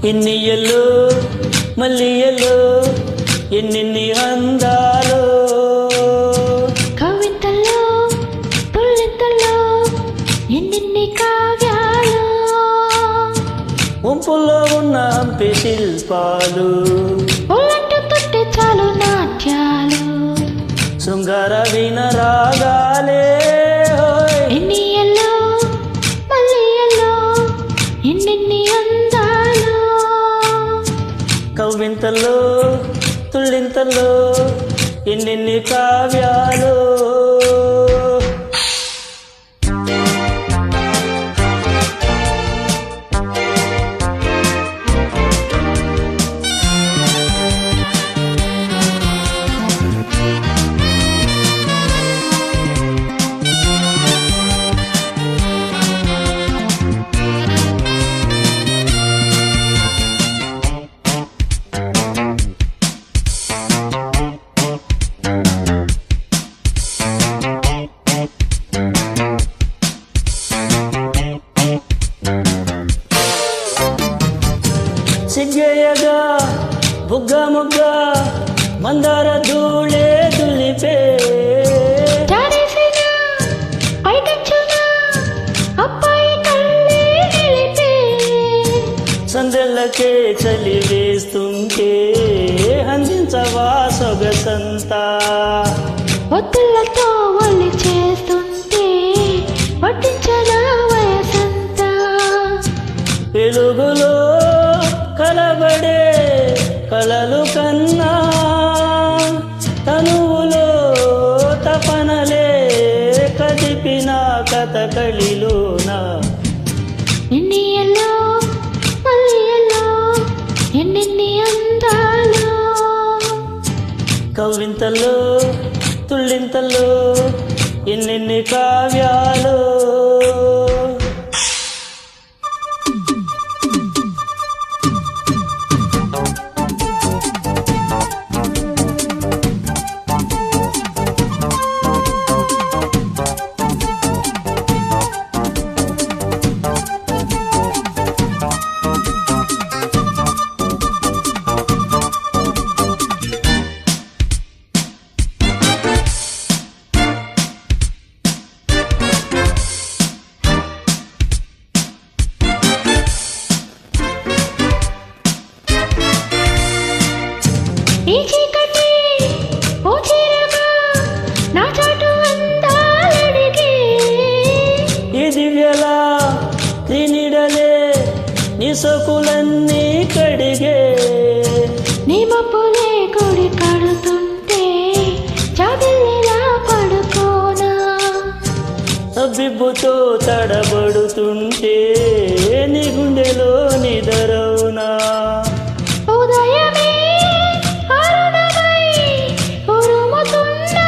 ఎన్నియల్లో మల్లియల్లో ఎన్నెన్ని అందాలో కవితల్లో పుల్లింతల్లో ఎన్నెన్ని కావ్యాలు వంపుల్లో ఉన్న హంపి శిల్పాలు ఒళ్ళంటూ తొట్టి చాలు నాట్యాలు శృంగార వీణ రాగాలే ఎన్నియల్లో మల్లియల్లో ఎన్నెన్ని అందాలు కవ్వింతల్లో తుళ్ళింతల్లో ఎన్నెన్ని కావ్యాలు సిగ్గేయగా బుగ్గ ముగ్గ మందార ధూళే దులిపే సందెల్లకే చలి వేస్తుంటే అందించవా సొగసంతా ఒత్తులతో ఒళ్ళు చేస్తుంటే పట్టించల వయసంతా వెలుగులో కలబడే కలలు కన్నా తనువులో తపనలే కదిపిన కథకళిలోన ఎన్నియల్లో మల్లియల్లో ఎన్నెన్ని అందాలు కవ్వింతల్లో తుళ్ళింతల్లో ఎన్నెన్ని కావ్యాలు ఈ చీకటి ఓ చీరగా నా చాటు అందాలడిగే ఈ దివ్యలా నీ నీడలే నీ సొకులన్నీ కడిగే నీ మబ్బులే గుడి కడుతుంటే జాబిల్లిలా పడుకోనా అబ్బిబ్బుతో తడబడుతుంటే నీ గుండెలో నిదరవునా ఉదయమే అరుణమై ఉరుముతున్నా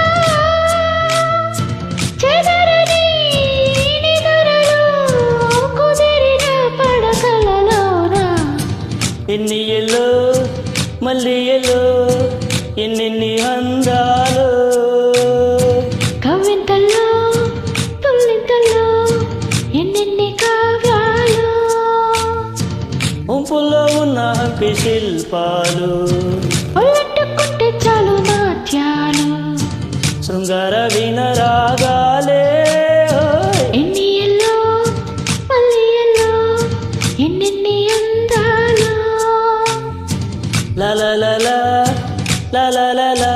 చెదరని నిదురలో కుదిరిన పడకలలోనా ఎన్నియల్లో మల్లియల్లో ఎన్నెన్ని అందాలు కవితల్లో తుల్లింతల్లో ఎన్నెన్ని కావ్యాలు వంపుల్లో ఉన్న హంపి శిల్పాలు ఒళ్ళట్టుకుంటే చాలు నాట్యాలు శృంగార వీణ రాగాలే ఎన్నియల్లో మల్లియల్లో ఎన్నెన్ని అందాలు లా లా లా లా లా లా లా లా